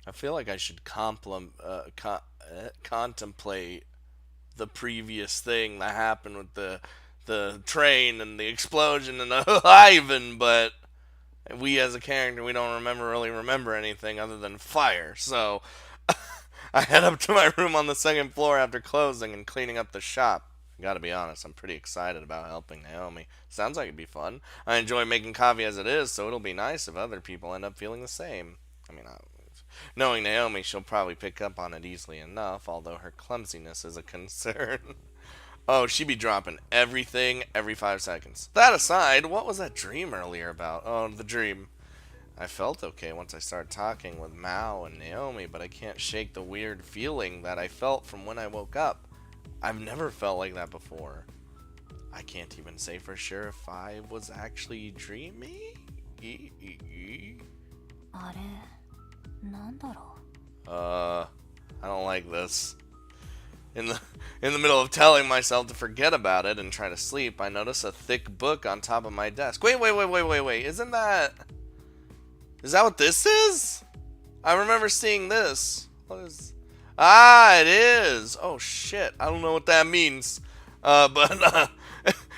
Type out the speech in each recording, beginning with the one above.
I feel like I should contemplate the previous thing that happened with the train and the explosion and the Ivan, but we as a character we don't really remember anything other than fire. So I head up to my room on the second floor after closing and cleaning up the shop. I gotta be honest, I'm pretty excited about helping Naomi. Sounds like it'd be fun. I enjoy making coffee as it is, so it'll be nice if other people end up feeling the same. I mean, knowing Naomi, she'll probably pick up on it easily enough, although her clumsiness is a concern. Oh, she be dropping everything every 5 seconds. That aside, what was that dream earlier about? Oh, the dream. I felt okay once I started talking with Mao and Naomi, but I can't shake the weird feeling that I felt from when I woke up. I've never felt like that before. I can't even say for sure if I was actually dreaming. あれ、なんだろ I don't like this. In the in the middle of telling myself to forget about it and try to sleep, I notice a thick book on top of my desk. Wait. Is that what this is? I remember seeing this. What is... Ah, it is. Oh shit. I don't know what that means. But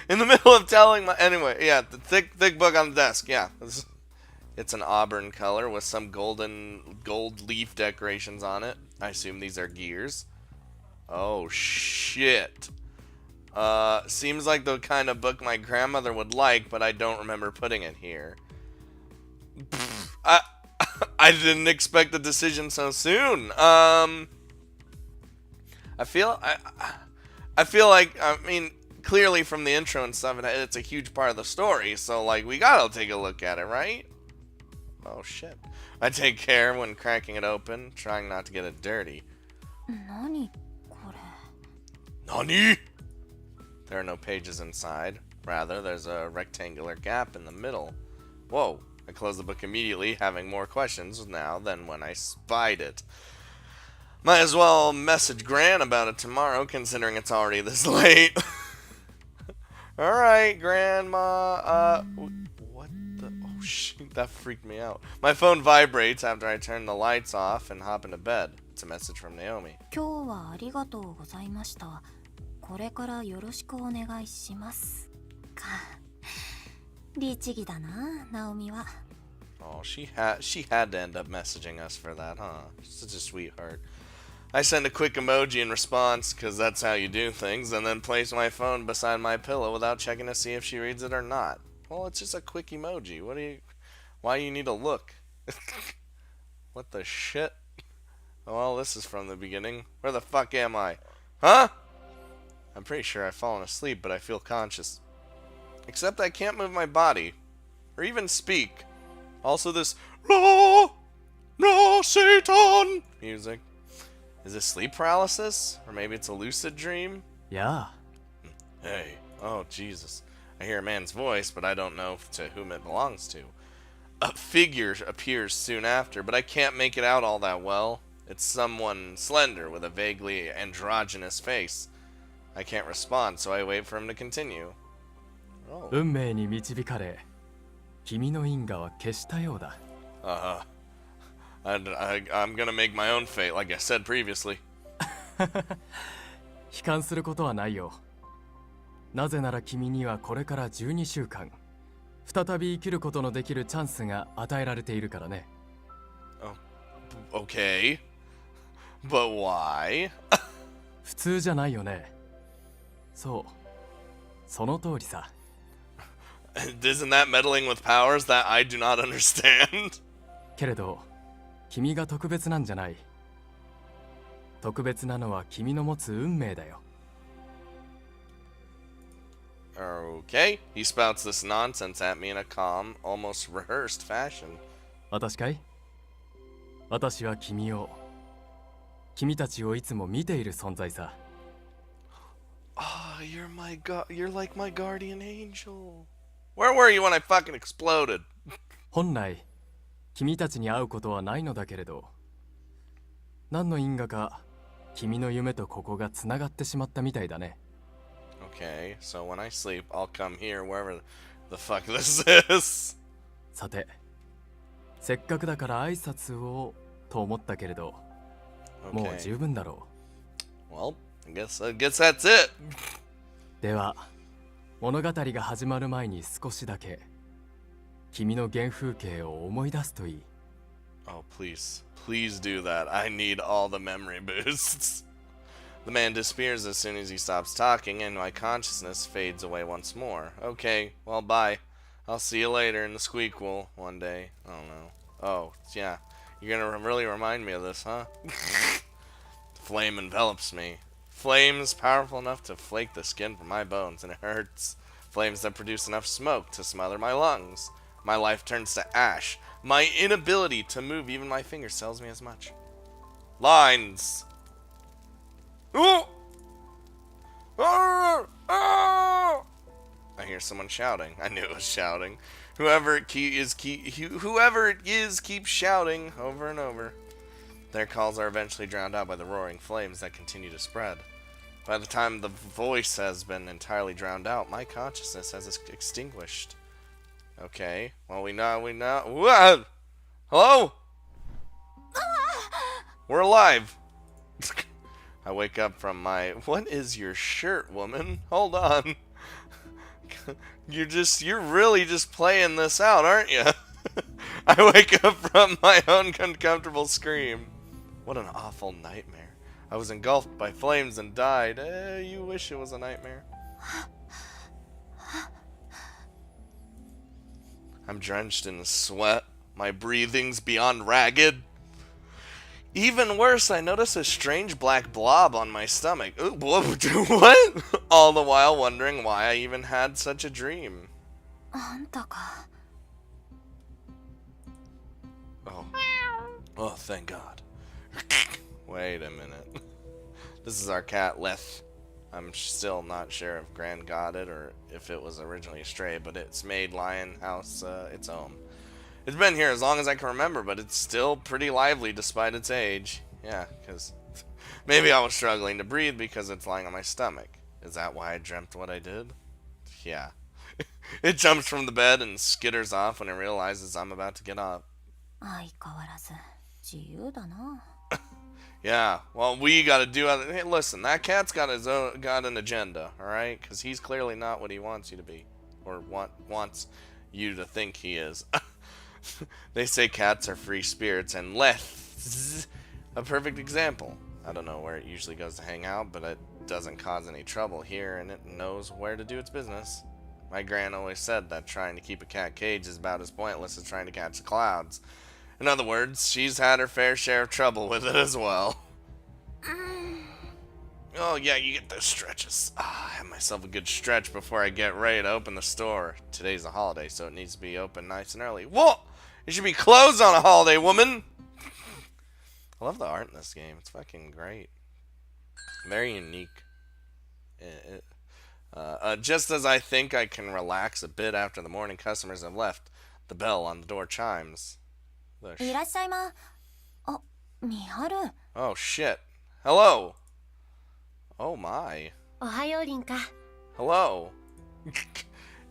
in the middle of telling my anyway, yeah, the thick book on the desk. Yeah. It's an auburn color with some gold leaf decorations on it. I assume these are gears. Oh shit. Seems like the kind of book my grandmother would like, but I don't remember putting it here. I I didn't expect a decision so soon. I feel like I mean clearly from the intro and stuff, it's a huge part of the story. So like we gotta take a look at it, right? Oh shit. I take care when cracking it open, trying not to get it dirty. う。何これ。Nani? There are no pages inside. Rather, there's a rectangular gap in the middle. Whoa. I close the book immediately, having more questions now than when I spied it. Might as well message Gran about it tomorrow, considering it's already this late. Alright, Grandma. What the... Oh, shit, that freaked me out. My phone vibrates after I turn the lights off and hop into bed. It's a message from Naomi. 今日はありがとうございました。これからよろしくお願いします。か。律儀だな、ナオミは。Oh, she had to end up messaging us for that, huh? Such a sweetheart. I send a quick emoji in response, because that's how you do things, and then place my phone beside my pillow without checking to see if she reads it or not. Well, it's just a quick emoji. Why do you need to look? What the shit? Well, this is from the beginning. Where the fuck am I? Huh? I'm pretty sure I've fallen asleep, but I feel conscious. Except I can't move my body, or even speak. Also this, no, Satan music. Is this sleep paralysis? Or maybe it's a lucid dream? Yeah. Hey, oh Jesus. I hear a man's voice, but I don't know to whom it belongs to. A figure appears soon after, but I can't make it out all that well. It's someone slender with a vaguely androgynous face. I can't respond, so I wait for him to continue. Oh. 運命に導かれ、君の因果は消したようだ。I'm gonna make my own fate, like I said previously. 悲観することはないよ。なぜなら君にはこれから12週間、再び生きることのできるチャンスが与えられているからね。Okay. But why? 普通じゃないよね。そう。その通りさ。Isn't that meddling with powers that I do not understand? けれど、君が特別なんじゃない。特別なのは君の持つ運命だよ。Okay, he spouts this nonsense at me in a calm, almost rehearsed fashion. 私かい？私は君たちをいつも見ている存在さ。Ah, you're like my guardian angel. Where were you when I fucking exploded? 本来、君たちに会うことはないのだけれど、何の因果か君の夢とここがつながってしまったみたいだね。Okay, so when I sleep, I'll come here wherever the fuck this is. さて、せっかくだから挨拶をと思ったけれど、もう十分だろう。Well, I guess that's it. では、物語が始まる前に少しだけ君の原風景を思い出すといい。Oh, please do that. I need all the memory boosts. The man disappears as soon as he stops talking, and my consciousness fades away once more. Okay, well, bye. I'll see you later in the squeakquel one day. I don't know. Oh, yeah. You're gonna really remind me of this, huh? Flame envelops me. Flames powerful enough to flake the skin from my bones, and it hurts. Flames that produce enough smoke to smother my lungs. My life turns to ash. My inability to move even my fingers tells me as much. Lines. Oh! I hear someone shouting. I knew it was shouting. Whoever it is keeps shouting over and over. Their calls are eventually drowned out by the roaring flames that continue to spread. By the time the voice has been entirely drowned out, my consciousness has extinguished. Okay, well we know. What? Hello? We're alive. I wake up from my, what is your shirt, woman? Hold on. You're really just playing this out, aren't you? I wake up from my own uncomfortable scream. What an awful nightmare. I was engulfed by flames and died. You wish it was a nightmare. I'm drenched in sweat. My breathing's beyond ragged. Even worse, I notice a strange black blob on my stomach. Ooh, what? All the while wondering why I even had such a dream. Oh, thank God. Wait a minute. This is our cat, Leth. I'm still not sure if Gran got it or if it was originally a stray, but it's made Lion House its home. It's been here as long as I can remember, but it's still pretty lively despite its age. Yeah, because maybe I was struggling to breathe because it's lying on my stomach. Is that why I dreamt what I did? Yeah. It jumps from the bed and skitters off when it realizes I'm about to get up. Yeah, well, we gotta do other. Hey, listen, that cat's got an agenda, all right? Because he's clearly not what he wants you to be, or wants you to think he is. They say cats are free spirits, and Leth, a perfect example. I don't know where it usually goes to hang out, but it doesn't cause any trouble here, and it knows where to do its business. My gran always said that trying to keep a cat caged is about as pointless as trying to catch the clouds. In other words, she's had her fair share of trouble with it as well. Oh yeah, you get those stretches. I have myself a good stretch before I get ready to open the store. Today's a holiday, so it needs to be open nice and early. Whoa! It should be closed on a holiday, woman! I love the art in this game. It's fucking great. Very unique. Just as I think I can relax a bit after the morning customers have left, the bell on the door chimes. Oh shit. Hello. Oh my. Hello.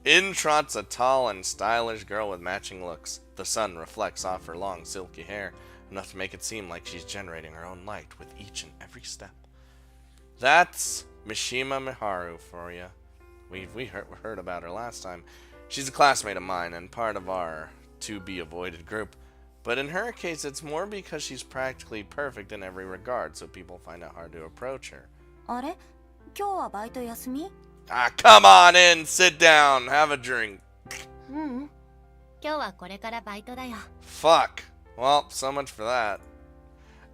In trots a tall and stylish girl with matching looks. The sun reflects off her long silky hair, enough to make it seem like she's generating her own light with each and every step. That's Mishima Miharu for you. We heard about her last time. She's a classmate of mine and part of our to-be-avoided group. But in her case, it's more because she's practically perfect in every regard, so people find it hard to approach her. Ah, come on in, sit down, have a drink. Fuck. Well, so much for that.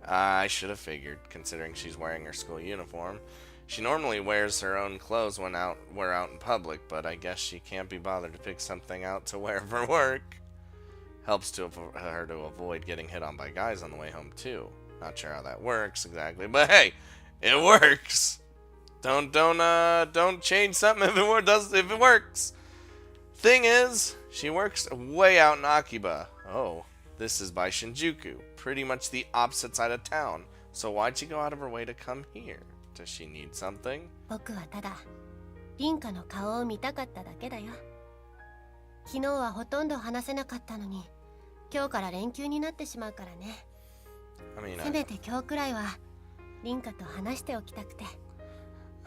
I should have figured, considering she's wearing her school uniform. She normally wears her own clothes when we're out in public, but I guess she can't be bothered to pick something out to wear for work. Helps her to avoid getting hit on by guys on the way home too. Not sure how that works exactly, but hey, it works. Don't change something if it works. Thing is, she works way out in Akiba. Oh, this is by Shinjuku, pretty much the opposite side of town. So why'd she go out of her way to come here? Does she need something? 僕はただリンカの顔を見たかっただけだよ。昨日はほとんど話せなかったのに、今日から連休になってしまうからね。せめて今日くらいは凛花と話しておきたくて。 I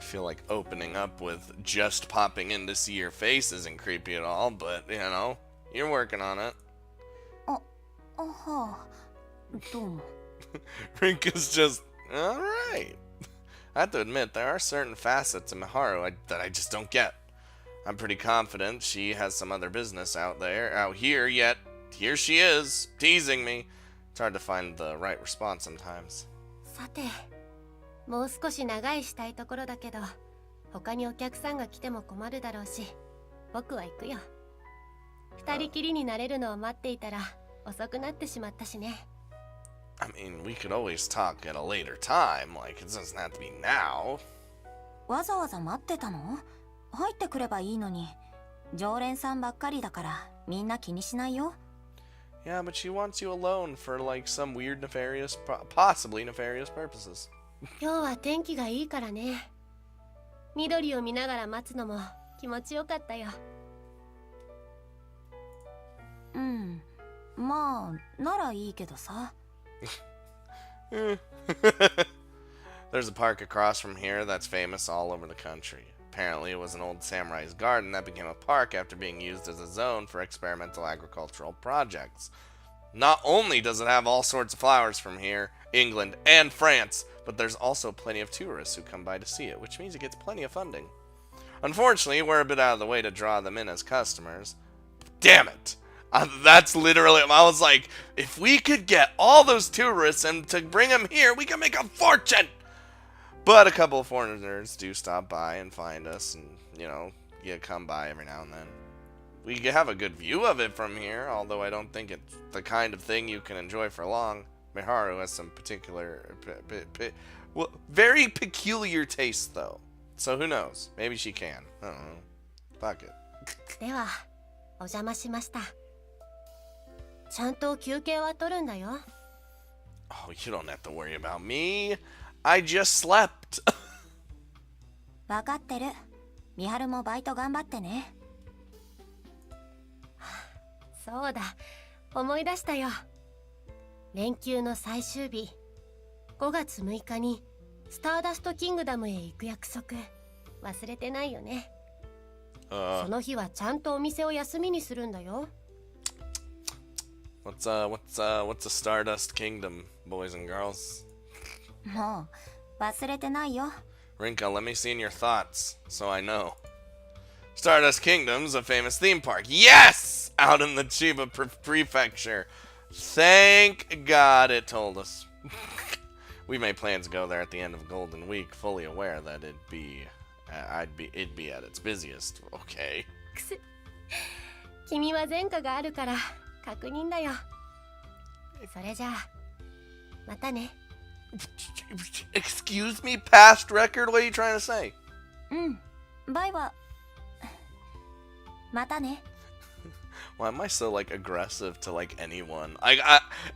feel like opening up with just popping in to see your face isn't creepy at all, but, you know, you're working on it. はあ、どうも。Rinka's just, alright. I have to admit, there are certain facets of Miharu that I just don't get. I'm pretty confident she has some other business out here, yet here she is, teasing me. It's hard to find the right response sometimes. さて、もう少し長いしたいところだけど、他にお客さんが来ても困るだろうし、僕は行くよ。二人きりになれるのを待っていたら遅くなってしまったしね。I mean, we could always talk at a later time, like it doesn't have to be now. わざわざ待ってたの？入ってくればいいのに。常連さんばっかりだからみんな気にしないよ。Yeah, but she wants you alone for like some weird nefarious, possibly nefarious purposes. 今日は天気がいいからね。緑を見ながら待つのも気持ちよかったよ。うん、まあならいいけどさ。There's a park across from here that's famous all over the country. Apparently, it was an old samurai's garden that became a park after being used as a zone for experimental agricultural projects. Not only does it have all sorts of flowers from here, England, and France, but there's also plenty of tourists who come by to see it, which means it gets plenty of funding. Unfortunately, we're a bit out of the way to draw them in as customers. Damn it! That's literally, I was like, if we could get all those tourists and to bring them here, we can make a fortune! But a couple of foreigners do stop by and find us and, you know, come by every now and then. We have a good view of it from here, although I don't think it's the kind of thing you can enjoy for long. Miharu has some particular, well, very peculiar taste, though. So who knows? Maybe she can. I don't know. Fuck it. では、お邪魔しました。ちゃんと休憩は取るんだよ。Oh, you don't have to worry about me. I just slept. わかってる。みはるもバイト頑張ってね。そうだ、思い出したよ。連休の最終日、5月6日にスターダストキングダムへ行く約束、忘れてないよね。その日はちゃんとお店を休みにするんだよ。What's a Stardust Kingdom, boys and girls? もう忘れてないよ。 Rinka, let me see in your thoughts, so I know. Stardust Kingdom's a famous theme park. Yes! Out in the Chiba Prefecture. Thank God it told us. We made plans to go there at the end of Golden Week, fully aware that it'd be at its busiest. Okay. 君は前科があるから確認だよ。それじゃあ、またね。Excuse me, past record? What are you trying to say? うん、バイバイ。またね。Why am I so like aggressive to like anyone?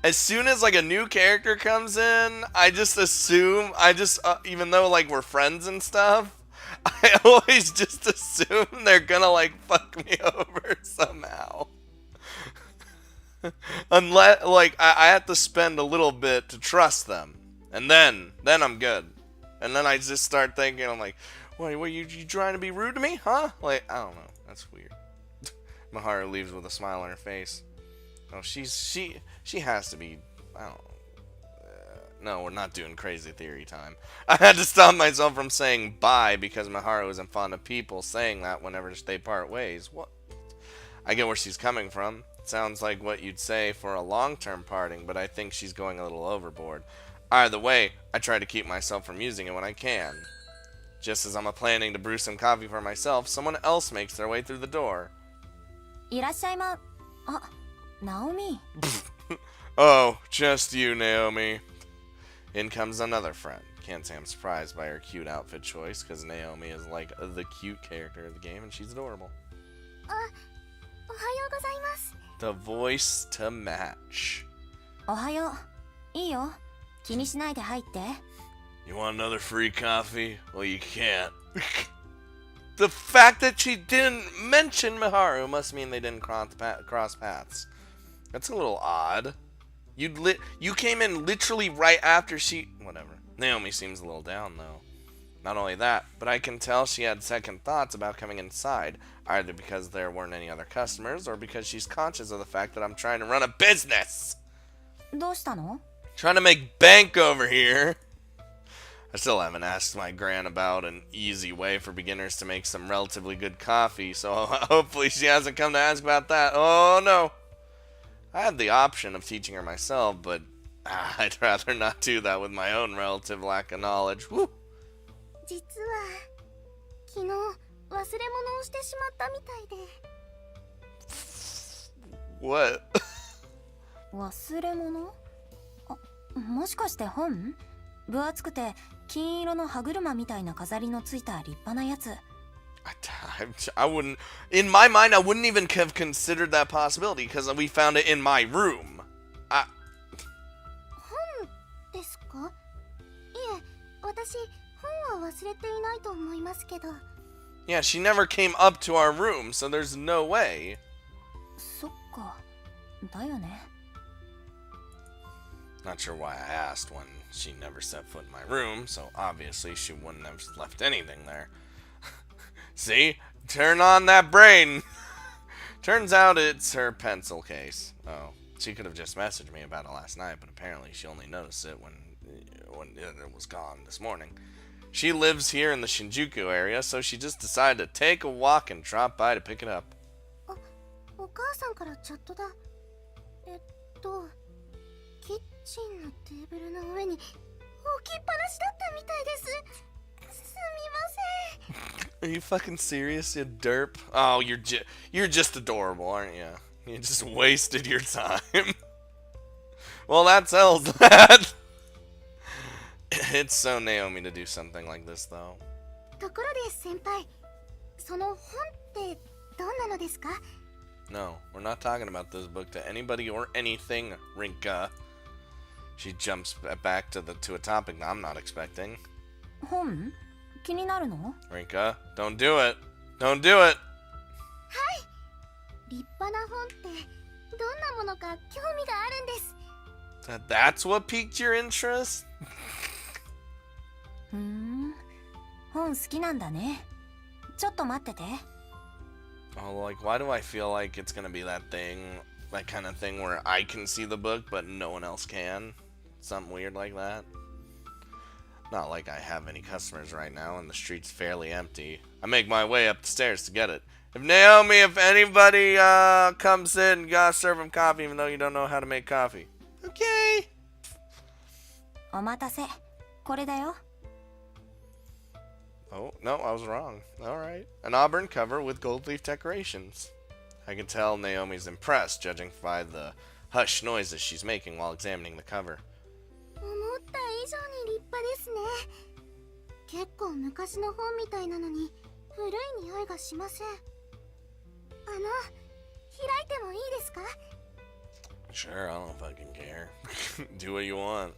As soon as like a new character comes in, I just assume even though like we're friends and stuff, I always just assume they're gonna like fuck me over somehow. Unless like I have to spend a little bit to trust them, and then I'm good. And then I just start thinking, I'm like, what you trying to be rude to me, huh? Like I don't know, that's weird. Miharu leaves with a smile on her face. Oh, she has to be. I don't know. No, we're not doing crazy theory time. I had to stop myself from saying bye because Miharu isn't fond of people saying that whenever they part ways. What? I get where she's coming from. It sounds like what you'd say for a long-term parting, but I think she's going a little overboard. Either way, I try to keep myself from using it when I can. Just as I'm planning to brew some coffee for myself, someone else makes their way through the door. いらっしゃいま。あ、ナオミ。Oh, just you, Naomi. In comes another friend. Can't say I'm surprised by her cute outfit choice, because Naomi is like the cute character of the game, and she's adorable. おはようございます。 The voice to match. おはよう。いいよ。気にしないで入って。You want another free coffee? Well, you can't. The fact that she didn't mention Miharu must mean they didn't cross paths. That's a little odd. You came in literally right after she... Whatever. Naomi seems a little down, though. Not only that, but I can tell she had second thoughts about coming inside, either because there weren't any other customers, or because she's conscious of the fact that I'm trying to run a business. どうしたの? Trying to make bank over here. I still haven't asked my gran about an easy way for beginners to make some relatively good coffee, so hopefully she hasn't come to ask about that. Oh no! I had the option of teaching her myself, but I'd rather not do that with my own relative lack of knowledge. Woo! 実は昨日忘れ物をしてしまったみたいで。What? 忘れ物？あ、もしかして本？分厚くて金色の歯車みたいな飾りのついた立派なやつ。I wouldn't... In my mind, I wouldn't even have considered that possibility, because we found it in my room. 本ですか？いえ、私本は忘れていないと思いますけど。Yeah, she never came up to our room, so there's no way. そっか。だよね。Not sure why I asked when she never set foot in my room, so obviously she wouldn't have left anything there. See? Turn on that brain! Turns out it's her pencil case. Oh, she could have just messaged me about it last night, but apparently she only noticed it when it was gone this morning. She lives here in the Shinjuku area, so she just decided to take a walk and drop by to pick it up. お母さんからチャットだ。キッチンのテーブルの上に置きっぱなしだったみたいです。すみません。 Are you fucking serious, you derp? Oh, you're just adorable, aren't you? You just wasted your time. Well, that sells that. It's so Naomi to do something like this, though. ところで先輩、その本ってどんなのですか? No, we're not talking about this book to anybody or anything, Rinka. She jumps back to a topic I'm not expecting. 本? 気になるの? Rinka, don't do it. Don't do it. 立派な本ってどんなものか興味があるんです。That's what piqued your interest? 本好きなんだね。ちょっと待ってて。Oh, like, why do I feel like it's gonna be that kind of thing where I can see the book, but no one else can? Something weird like that? Not like I have any customers right now, and the street's fairly empty. I make my way up the stairs to get it. If anybody comes in, you gotta serve them coffee, even though you don't know how to make coffee. Okay. お待たせ。これだよ。Oh, no, I was wrong. Alright. An auburn cover with gold leaf decorations. I can tell Naomi's impressed, judging by the hushed noises she's making while examining the cover. 思った以上に立派ですね。結構昔の本みたいなのに古い匂いがしません。開いてもいいですか? Sure, I don't fucking care. Do what you want.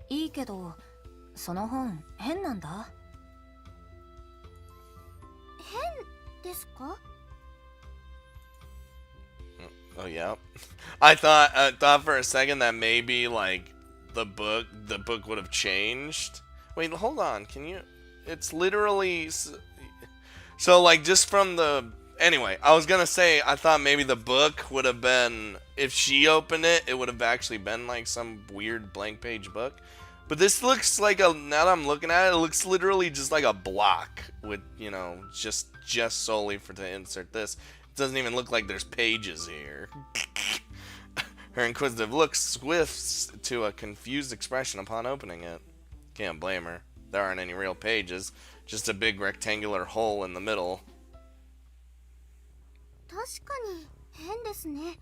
いいけど、その本変なんだ。変ですか? Oh yeah. I thought for a second that maybe like the book would have changed. Wait, hold on. Can you? It's literally so like just from the. Anyway, I was gonna say I thought maybe the book would have been, if she opened it, it would have actually been like some weird blank page book. But this looks like now that I'm looking at it, it looks literally just like a block with, you know, just solely to insert this. It doesn't even look like there's pages here. Her inquisitive look swifts to a confused expression upon opening it. Can't blame her. There aren't any real pages, just a big rectangular hole in the middle. 確かに変ですね。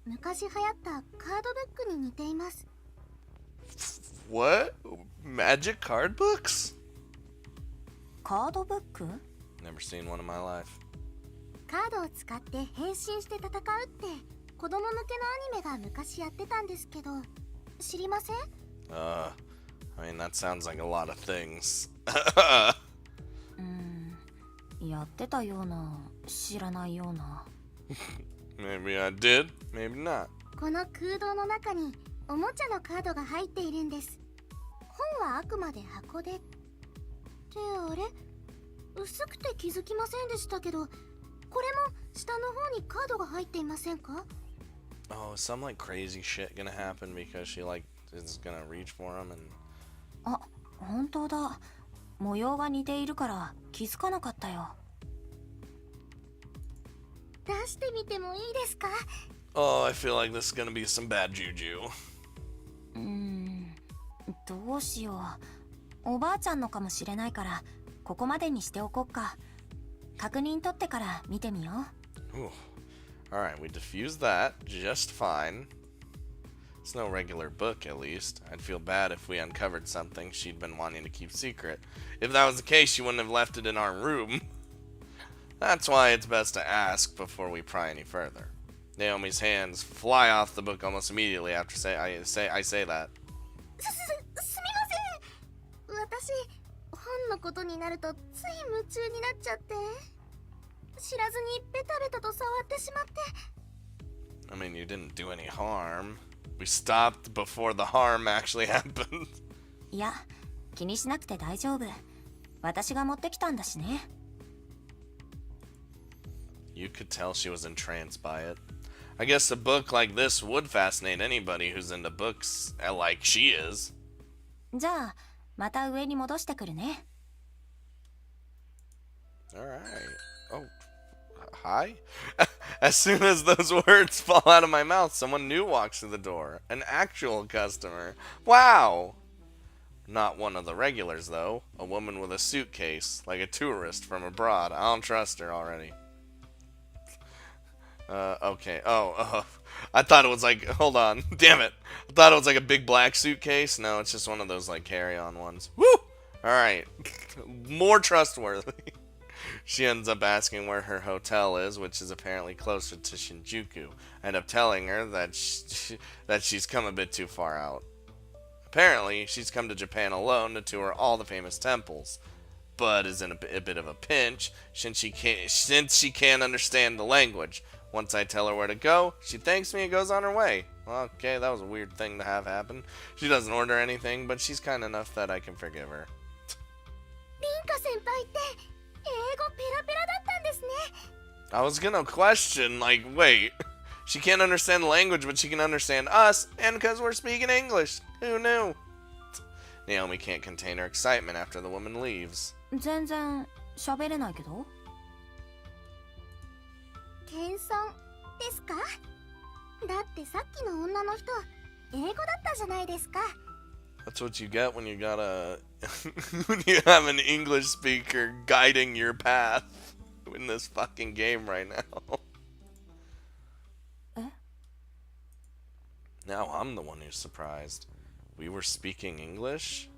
昔流行ったカードブックに似ています。What? Magic card books? カードブック? Never seen one in my life. カードを使って変身して戦うって子供向けのアニメが昔やってたんですけど、知りません? I mean that sounds like a lot of things. やってたような、知らないような。Maybe I did, maybe not. この空洞の中におもちゃのカードが入っているんです。本はあくまで箱で。ってあれ、薄くて気づきませんでしたけど、これも下の方にカードが入っていませんか？ Oh, is some like crazy shit gonna happen because she like is gonna reach for him and あ、本当だ。模様が似ているから気づかなかったよ。出してみてもいいですか？ Oh, I feel like this is gonna be some bad juju. どうしよう。おばあちゃんのかもしれないから、ここまでにしておこっか。確認取ってから見てみよう。Ooh. Alright, we diffused that just fine. It's no regular book, at least. I'd feel bad if we uncovered something she'd been wanting to keep secret. If that was the case, she wouldn't have left it in our room. That's why it's best to ask before we pry any further. Naomi's hands fly off the book almost immediately after I say that. すみません。私、本のことになるとつい夢中になっちゃって。知らずにベタベタと触ってしまって。I mean, you didn't do any harm. We stopped before the harm actually happened. いや、気にしなくて大丈夫。私が持ってきたんだしね。You could tell she was entranced by it. I guess a book like this would fascinate anybody who's into books like she is. じゃあ、また上に戻してくるね。Alright. Oh, hi? As soon as those words fall out of my mouth, someone new walks through the door. An actual customer. Wow! Not one of the regulars, though. A woman with a suitcase, like a tourist from abroad. I don't trust her already. Okay. I thought it was like, hold on. Damn it. I thought it was like a big black suitcase. No, it's just one of those like carry-on ones. Woo! Alright. More trustworthy. She ends up asking where her hotel is, which is apparently closer to Shinjuku. I end up telling her that she's come a bit too far out. Apparently, she's come to Japan alone to tour all the famous temples, but is in a bit of a pinch since she can't understand the language. Once I tell her where to go, she thanks me and goes on her way. Well, okay, that was a weird thing to have happen. She doesn't order anything, but she's kind enough that I can forgive her. リンカ先輩って英語ペラペラだったんですね。I was gonna question, like, wait, she can't understand the language, but she can understand us, and because we're speaking English. Who knew? Naomi can't contain her excitement after the woman leaves. 全然喋れないけど。謙遜ですか？だってさっきの女の人、英語だったじゃないですか。That's what you get when you got when you have an English speaker guiding your path in this fucking game right now. え？ Now I'm the one who's surprised. We were speaking English?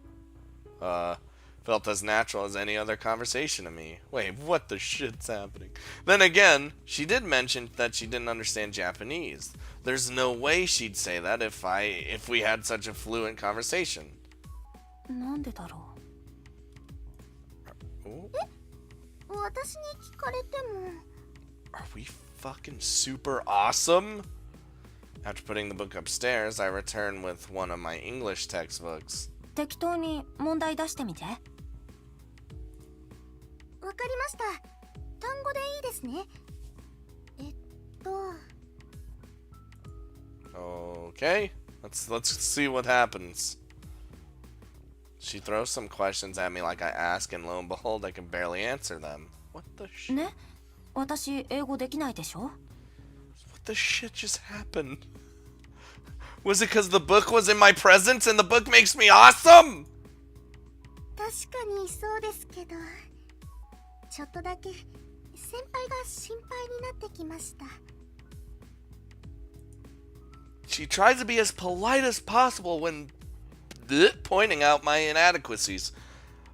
Felt as natural as any other conversation to me. Wait, what the shit's happening? Then again, she did mention that she didn't understand Japanese. There's no way she'd say that if we had such a fluent conversation. なんでだろう。え？私に聞かれても。Are we fucking super awesome? After putting the book upstairs, I return with one of my English textbooks. 適当に問題出してみて。わかりました。単語でいいですね。Okay, let's see what happens. She throws some questions at me like I ask, and lo and behold, I can barely answer them. What the shit? ね？私英語できないでしょ？ What the shit just happened? Was it because the book was in my presence and the book makes me awesome? 確かにそうですけど、ちょっとだけ先輩が心配になってきました。She tries to be as polite as possible when pointing out my inadequacies.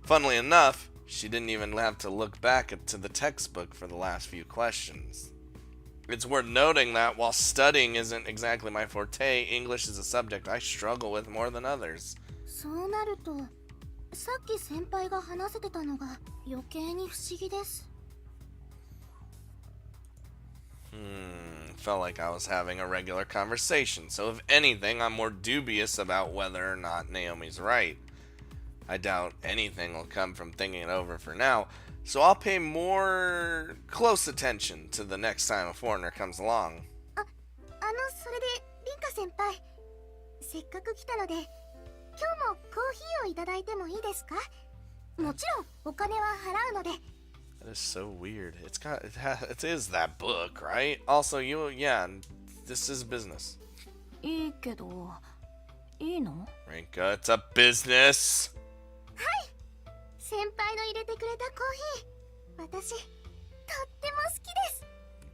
Funnily enough, she didn't even have to look back to the textbook for the last few questions. It's worth noting that while studying isn't exactly my forte, English is a subject I struggle with more than others. そうなると、さっき先輩が話せてたのが余計に不思議です。It felt like I was having a regular conversation, so if anything, I'm more dubious about whether or not Naomi's right. I doubt anything will come from thinking it over for now, so I'll pay more close attention to the next time a foreigner comes along. それでリンカ先輩、せっかく来たので今日もコーヒーをいただいてもいいですか？もちろんお金は払うので。 That is so weird. It is that book, right? Also, yeah, this is business. いいけど、いいの？ Rinka, it's a business. 先輩の入れてくれたコーヒー、私とっても好きです。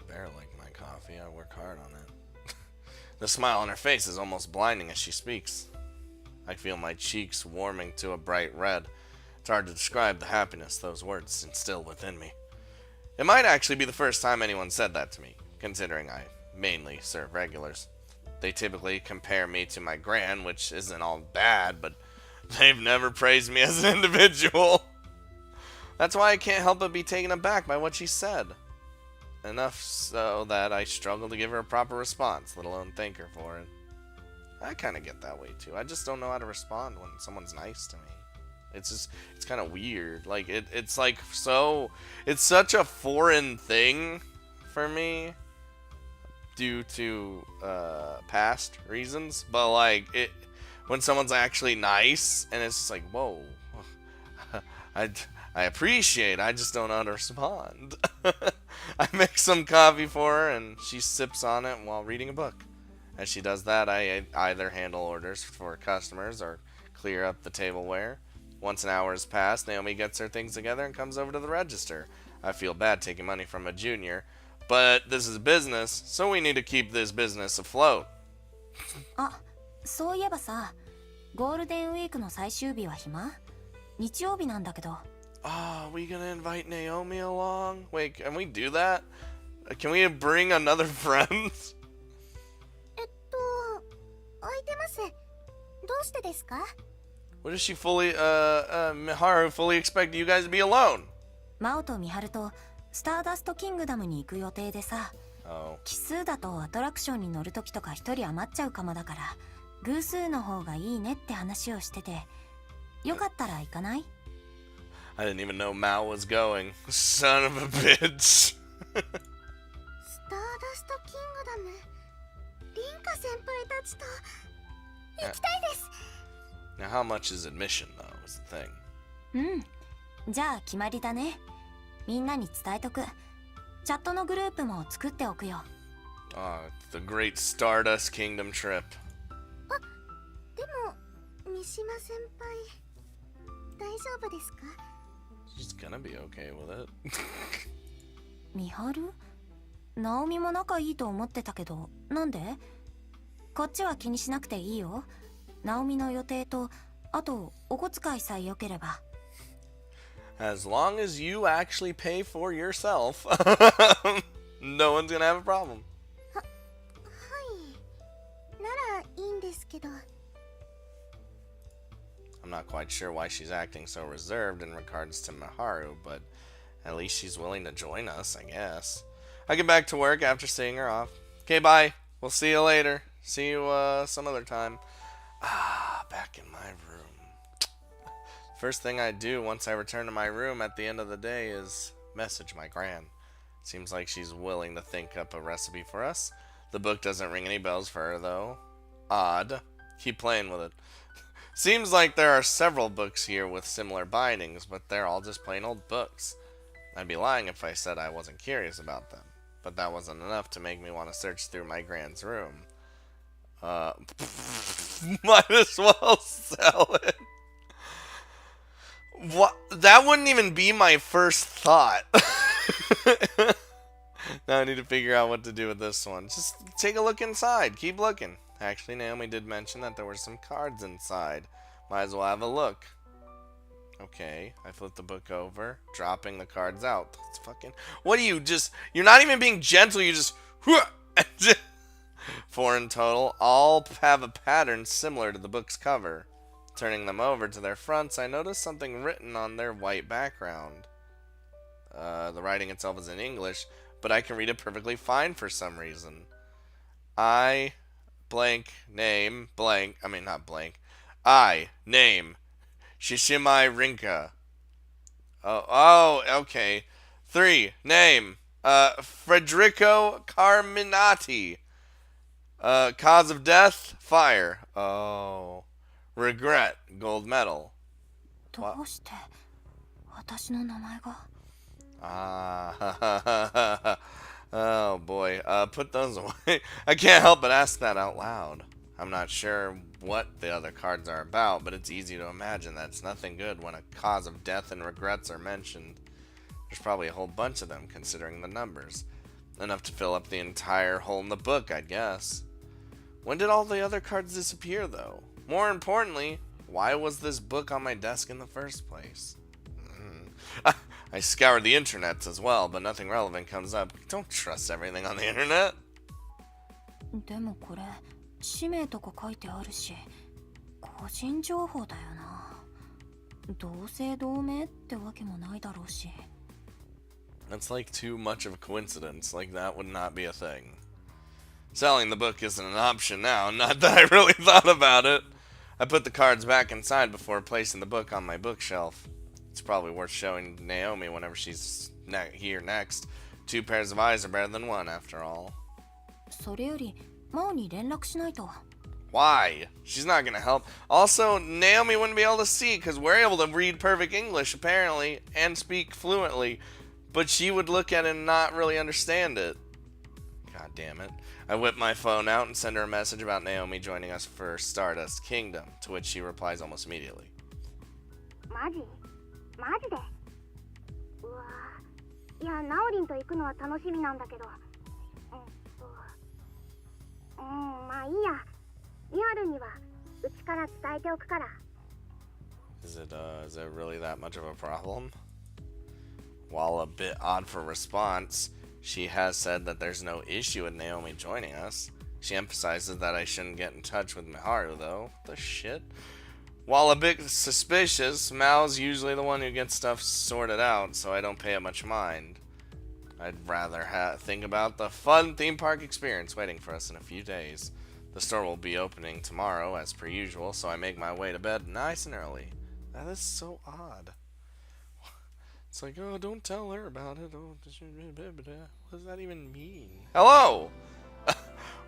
You better like my coffee. I work hard on it. The smile on her face is almost blinding as she speaks. I feel my cheeks warming to a bright red. It's hard to describe the happiness those words instill within me. It might actually be the first time anyone said that to me, considering I mainly serve regulars. They typically compare me to my gran, which isn't all bad, but they've never praised me as an individual. That's why I can't help but be taken aback by what she said. Enough so that I struggle to give her a proper response, let alone thank her for it. I kind of get that way too. I just don't know how to respond when someone's nice to me. It's kind of weird. Like, it's like it's such a foreign thing for me due to past reasons. But like, when someone's actually nice and it's just like, whoa, I appreciate it, I just don't know how to respond. I make some coffee for her and she sips on it while reading a book. As she does that, I either handle orders for customers or clear up the tableware. Once an hour has passed, Naomi gets her things together and comes over to the register. I feel bad taking money from a junior, but this is business, so we need to keep this business afloat. あ、そういえばさ、ゴールデンウィークの最終日は暇？日曜日なんだけど。 Ah, are we gonna invite Naomi along? Wait, can we do that? Can we bring another friend? 空いてます。どうしてですか？ What does she Miharu fully expect you guys to be alone? マオとミハルとスターダストキングダムに行く予定でさ。Oh. 奇数だとアトラクションに乗るときとか一人余っちゃうかもだから、偶数の方がいいねって話をしてて、よかったら行かない？ I didn't even know Mao was going. Son of a bitch. スターダストキングダム、リンカ先輩たちと行きたいです。 Now, how much is admission, though, is the thing. うん。じゃあ決まりだね。みんなに伝えとく。チャットのグループも作っておくよ。Ah, the great Stardust Kingdom trip. あ、でも三島先輩、大丈夫ですか？ She's gonna be okay with it. ミハル？ナオミも仲いいと思ってたけど、なんで？こっちは気にしなくていいよ。ナオミの予定と、あとお小遣いさえ良ければ。As long as you actually pay for yourself, no one's gonna have a problem. はい。ならいいんですけど。I'm not quite sure why she's acting so reserved in regards to Miharu, but at least she's willing to join us, I guess. I get back to work after seeing her off. Okay, bye. We'll see you later. See you some other time. Ah, back in my room. First thing I do once I return to my room at the end of the day is message my gran. Seems like she's willing to think up a recipe for us. The book doesn't ring any bells for her, though. Odd. Keep playing with it. Seems like there are several books here with similar bindings, but they're all just plain old books. I'd be lying if I said I wasn't curious about them, but that wasn't enough to make me want to search through my gran's room. Might as well sell it. What? That wouldn't even be my first thought. Now I need to figure out what to do with this one. Just take a look inside. Keep looking. Actually, Naomi did mention that there were some cards inside. Might as well have a look. Okay, I flipped the book over, dropping the cards out. That's fucking... What do you just... You're not even being gentle, you just... 4 in total. All have a pattern similar to the book's cover. Turning them over to their fronts, I noticed something written on their white background. The writing itself is in English, but I can read it perfectly fine for some reason. I blank name blank. I mean, not blank. I name Shishimai Rinka. Oh, okay. 3 name Federico Carminati. Cause of death fire. Oh, regret gold medal. どうして私の名前が Ah, oh boy. Put those away. I can't help but ask that out loud. I'm not sure what the other cards are about, but it's easy to imagine that it's nothing good when a cause of death and regrets are mentioned. There's probably a whole bunch of them, considering the numbers. Enough to fill up the entire hole in the book, I'd guess. When did all the other cards disappear, though? More importantly, why was this book on my desk in the first place? I scoured the internets as well, but nothing relevant comes up. Don't trust everything on the internet. でもこれ氏名とか書いてあるし個人情報だよな同姓同名ってわけもないだろうし That's like too much of a coincidence. Like that would not be a thing. Selling the book isn't an option now. Not that I really thought about it. I put the cards back inside before placing the book on my bookshelf. It's probably worth showing Naomi whenever she's here next. 2 pairs of eyes are better than 1, after all. それより真央に連絡しないと Why? She's not gonna help. Also, Naomi wouldn't be able to see because we're able to read perfect English, apparently, and speak fluently. But she would look at it and not really understand it. God damn it. I whip my phone out and send her a message about Naomi joining us for Stardust Kingdom, to which she replies almost immediately. マジでうわいやナオリンと行くのは楽しみなんだけどまあいいやリアルにはうちから伝えておくから Is it really that much of a problem? While a bit odd for response, she has said that there's no issue with Naomi joining us. She emphasizes that I shouldn't get in touch with Miharu, though. What the shit? While a bit suspicious, Mao's usually the one who gets stuff sorted out, so I don't pay it much mind. I'd rather think about the fun theme park experience waiting for us in a few days. The store will be opening tomorrow, as per usual, so I make my way to bed nice and early. That is so odd. It's like, oh, don't tell her about it. Oh, what does that even mean? Hello!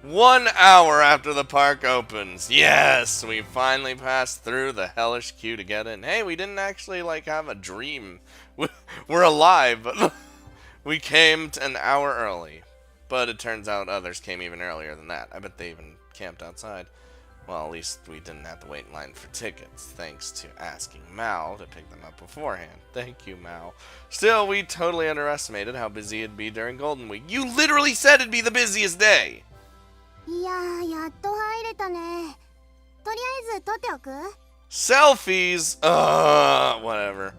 1 hour after the park opens. Yes, we finally passed through the hellish queue to get in. Hey, we didn't actually, like, have a dream. We're alive, but we came an hour early. But it turns out others came even earlier than that. I bet they even camped outside. Well, at least we didn't have to wait in line for tickets, thanks to asking Mao to pick them up beforehand. Thank you, Mao. Still, we totally underestimated how busy it'd be during Golden Week. You literally said it'd be the busiest day! いややっと入れたねとりあえず撮っておく Selfies! Whatever.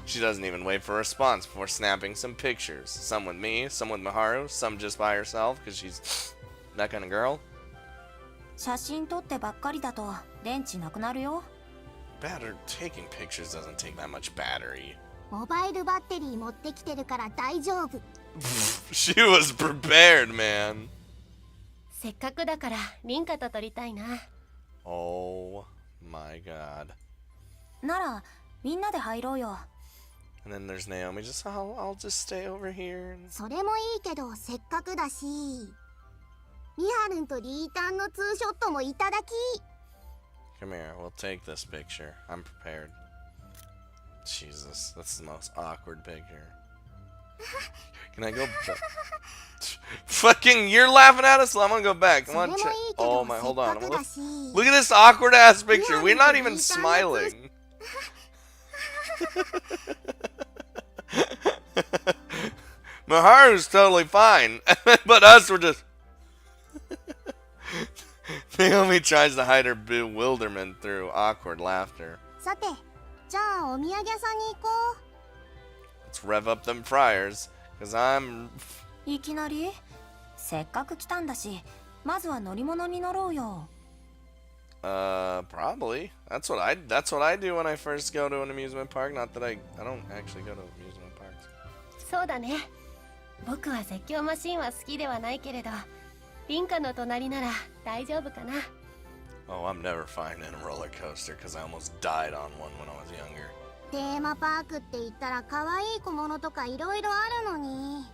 She doesn't even wait for a response before snapping some pictures. Some with me, some with Miharu, some just by herself, because she's that kind of girl. 写真撮ってばっかりだと電池なくなるよ Taking pictures doesn't take that much battery. モバイルバッテリー持ってきてるから大丈夫 She was prepared, man. せっかくだからリンカと撮りたいな。Oh my god. ならみんなで入ろうよ And then there's Naomi. I'll just stay over here. それもいいけどせっかくだしミハルンとリータンのツーショットもいただき Come here, we'll take this picture. I'm prepared. Jesus, that's the most awkward picture. Can I go back? Fucking, you're laughing at us? I'm gonna go back. Come on, oh my, hold on. Look at this awkward ass picture. We're not even smiling. Miharu's totally fine, but us were just. Naomi tries to hide her bewilderment through awkward laughter. さてじゃあお土産屋さんに行こ Let's rev up them fryers, cause I'm. ういきなりせっかく来たんだしまずは乗り物に乗ろうよ Probably. That's what I do when I first go to an amusement park. Not that I don't actually go to amusement parks. そうだね。僕は絶叫マシンは好きではないけれど、凛花の隣なら大丈夫かな。 Oh, I'm never fine in a roller coaster because I almost died on one when I was younger. テーマパークって言ったら可愛い小物とかいろいろあるのに。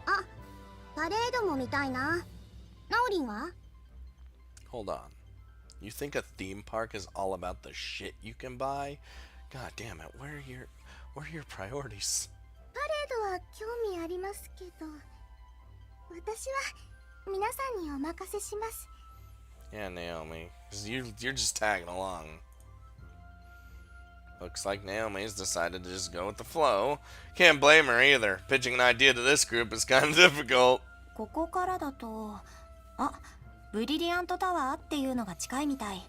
あ、パレードも見たいな。ナオリンは？ Hold on. You think a theme park is all about the shit you can buy? God damn it, where are your priorities? パレードは興味ありますけど、私は皆さんにお任せします。 Yeah, Naomi, 'cause you're just tagging along. Looks like Naomi's decided to just go with the flow. Can't blame her either. Pitching an idea to this group is kind of difficult. ここからだと、あ、ブリリアントタワーっていうのが近いみたい。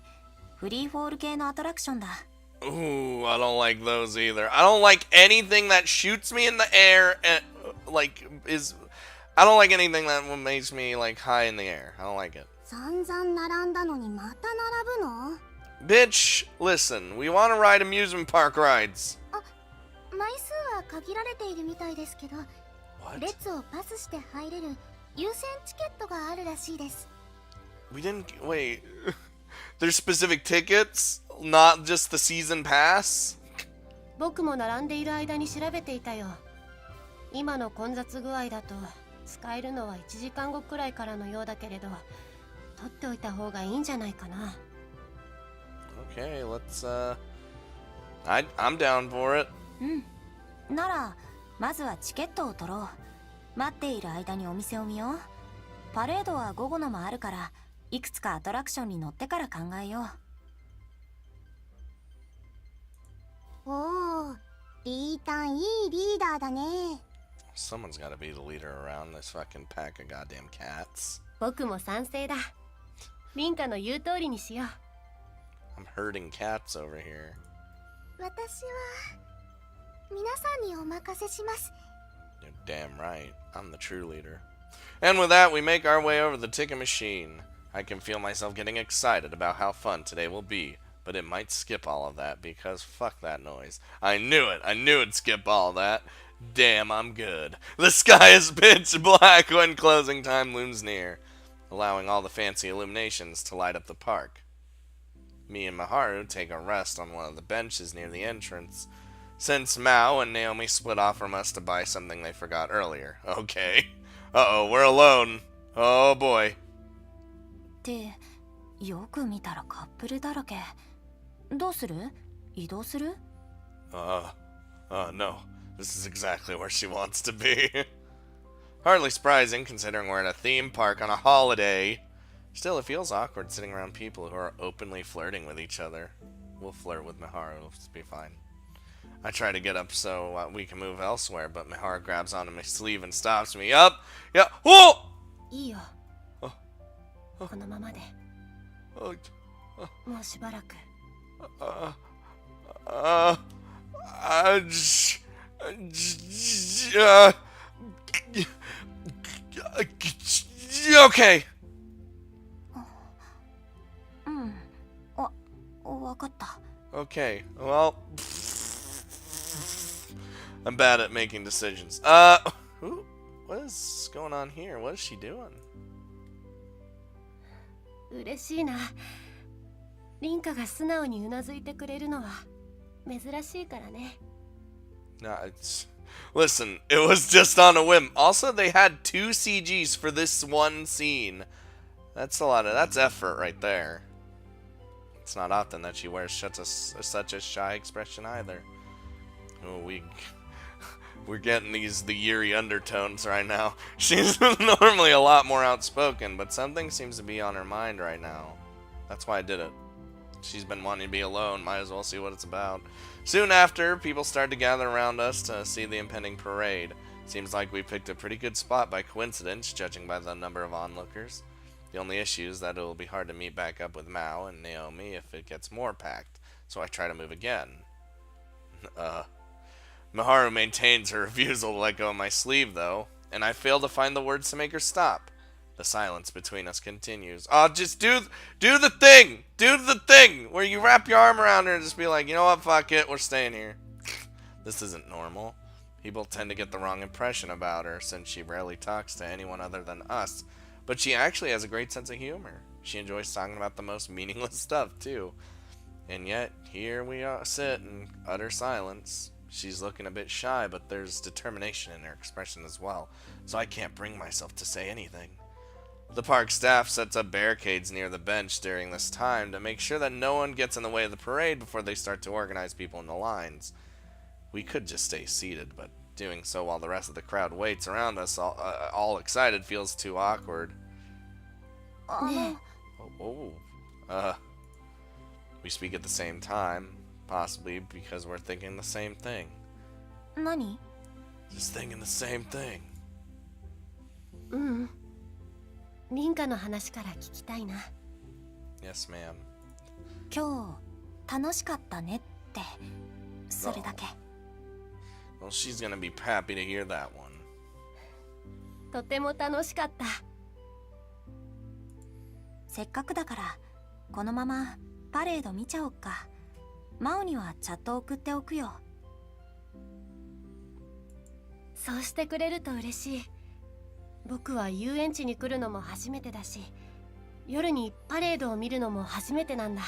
フリーフォール系のアトラクションだ。 Ooh, I don't like those either. I don't like anything that shoots me in the air and I don't like anything that makes me like high in the air. I don't like it. 散々並んだのにまた並ぶの？ Bitch, listen, we want to ride amusement park rides. 枚数は限られているみたいですけど、 What? 列をパスして入れる優先チケットがあるらしいです。 We didn't wait. There's specific tickets, not just the season pass. 僕も並んでいる間に調べていたよ。今の混雑具合だと使えるのは1時間後くらいからのようだけれど、取っておいた方がいいんじゃないかな。 Okay, let's I'm down for it. うん。ならまずはチケットを取ろう。待っている間にお店を見よう。パレードは午後のもあるから、いくつかアトラクションに乗ってから考えよう。おお、リータンいいリーダーだね。 Someone's got to be the leader around this fucking pack of goddamn cats. 僕も賛成だ。凛花の言う通りにしよう。 I'm herding cats over here. 私は皆さんにお任せします。 You're damn right. I'm the true leader. And with that, we make our way over the ticket machine. I can feel myself getting excited about how fun today will be, but it might skip all of that because fuck that noise. I knew it. I knew it'd skip all that. Damn, I'm good. The sky is pitch black when closing time looms near, allowing all the fancy illuminations to light up the park. Me and Maharu take a rest on one of the benches near the entrance, since Mao and Naomi split off from us to buy something they forgot earlier. Okay. Uh-oh, we're alone. Oh boy. ってよく見たらカップルだらけ。どうする？移動する？ No. This is exactly where she wants to be. Hardly surprising considering we're at a theme park on a holiday. Still, it feels awkward sitting around people who are openly flirting with each other. We'll flirt with Miharu, it'll be fine. I try to get up so we can move elsewhere, but Miharu grabs onto my sleeve and stops me. Up! Yeah! Whoa! いいよ。あこのままで。Oh, もうしばらく。 Okay. うん。わかった。 Okay. Well, I'm bad at making decisions. What is going on here? What is she doing? 嬉しいな。凛花が素直にうなずいてくれるのは珍しいからね。Listen, it was just on a whim. Also, they had 2 CGs for this one scene. That's that's effort right there. It's not often that she wears such a shy expression either. Oh, we're getting the eerie undertones right now. She's normally a lot more outspoken, but something seems to be on her mind right now. That's why I did it. She's been wanting to be alone, might as well see what it's about. Soon after, people start to gather around us to see the impending parade. Seems like we picked a pretty good spot by coincidence, judging by the number of onlookers. The only issue is that it will be hard to meet back up with Mao and Naomi if it gets more packed, so I try to move again. Miharu maintains her refusal to let go of my sleeve, though, and I fail to find the words to make her stop. The silence between us continues. Just do the thing! Do the thing! Where you wrap your arm around her and just be like, you know what, fuck it, we're staying here. This isn't normal. People tend to get the wrong impression about her, since she rarely talks to anyone other than us. But she actually has a great sense of humor. She enjoys talking about the most meaningless stuff, too. And yet, here we are, sit in utter silence. She's looking a bit shy, but there's determination in her expression as well, so I can't bring myself to say anything. The park staff sets up barricades near the bench during this time to make sure that no one gets in the way of the parade before they start to organize people into lines. We could just stay seated, but doing so while the rest of the crowd waits around us all excited feels too awkward. We speak at the same time, possibly because we're thinking the same thing. 何？ Just thinking the same thing. 凛花の話から聞きたいな。 Yes, ma'am. 今日楽しかったねって、それだけ。Well, she's gonna be happy to hear that one. とても楽しかった。せっかくだからこのままパレード見ちゃおっか。マオにはチャット送っておくよ。そうしてくれると嬉しい。僕は遊園地に来るのも初めてだし、夜にパレードを見るのも初めてなんだ。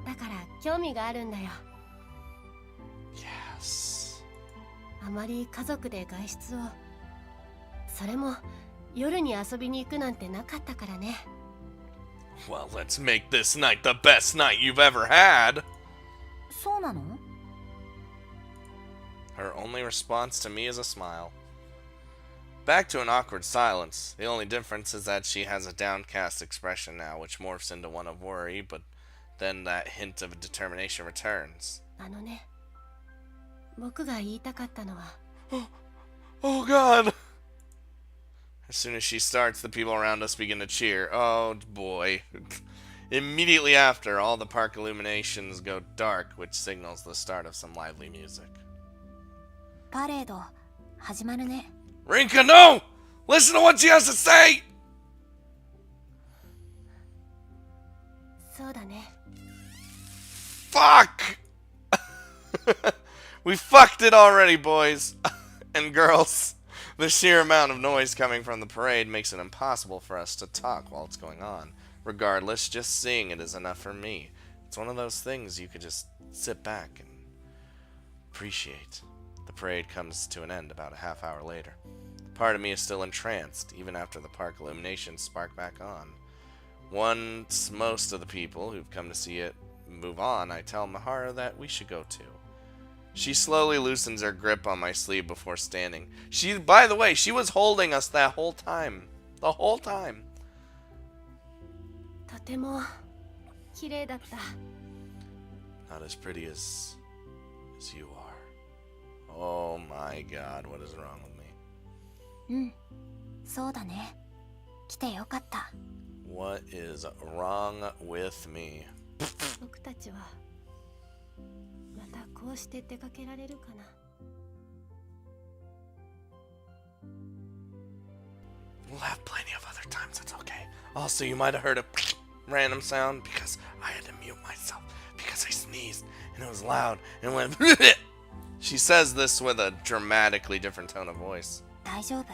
だから興味があるんだよ。Yes. あまり家族で外出を、それも夜に遊びに行くなんてなかったからね。Well, let's make this night the best night you've ever had. そうなの？ Her only response to me is a smile. Back to an awkward silence. The only difference is that she has a downcast expression now, which morphs into one of worry, but then that hint of determination returns. あのね、僕が言いたかったのは。Oh God! As soon as she starts, the people around us begin to cheer. Oh boy. Immediately after, all the park illuminations go dark, which signals the start of some lively music. パレード始まるね。Rinka, no! Listen to what she has to say! そうだね。Fuck! We fucked it already, boys and girls. The sheer amount of noise coming from the parade makes it impossible for us to talk while it's going on. Regardless, just seeing it is enough for me. It's one of those things you could just sit back and appreciate. The parade comes to an end about a half hour later. Part of me is still entranced, even after the park illuminations spark back on. Once most of the people who've come to see it move on, I tell Mahara that we should go too. She slowly loosens her grip on my sleeve before standing. By the way, she was holding us that whole time. The whole time. とても綺麗だった。Not as pretty as you are. Oh my God, what is wrong with me? うん、そうだね。来てよかった。What is wrong with me? 僕たちはまたこうして出かけられるかな。We'll have plenty of other times, it's okay. Also, you might have heard a random sound because I had to mute myself because I sneezed and it was loud and went. She says this with a dramatically different tone of voice. 大丈夫。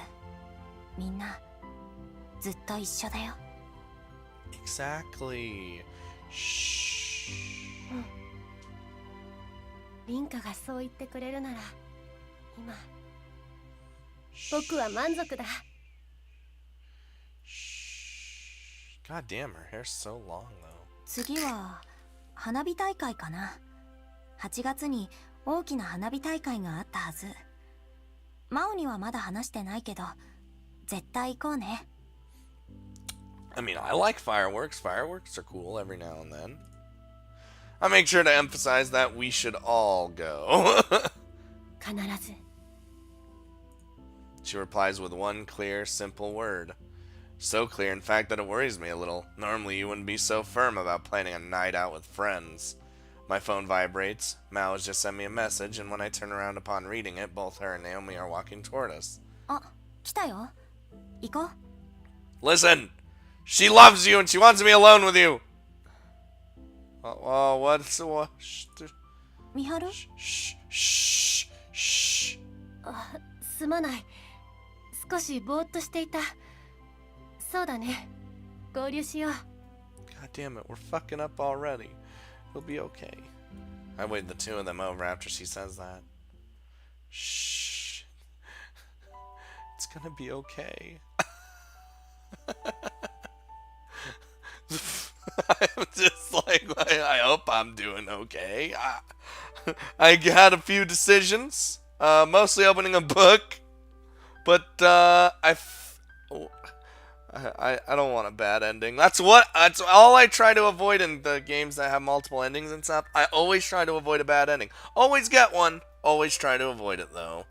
みんなずっと一緒だよ。Exactly. Shh. 凛花がそう言ってくれるなら、今僕は満足だ。God damn, her hair's so long though. 次は花火大会かな。8月に大きな花火大会があったはず。マオにはまだ話してないけど、絶対行こうね。I mean, I like fireworks. Fireworks are cool every now and then. I make sure to emphasize that we should all go. 必ず。She replies with one clear, simple word. So clear, in fact, that it worries me a little. Normally, you wouldn't be so firm about planning a night out with friends. My phone vibrates. Mao has just sent me a message, and when I turn around upon reading it, both her and Naomi are walking toward us. あ、来たよ。行こう。 Listen! She loves you and she wants to be alone with you! Oh, what's... What? Shh. みはる？ Shh. Shh. Shh. あ、すまない。少しぼーっとしていた。そうだね。合流しよう。God damn it, we're fucking up already. It'll be okay. I waved the two of them over after she says that. Shh. It's gonna be okay. I'm just like, I hope I'm doing okay. I had a few decisions, mostly opening a book, but I don't want a bad ending. That's all I try to avoid in the games that have multiple endings and stuff. I always try to avoid a bad ending. Always get one. Always try to avoid it though.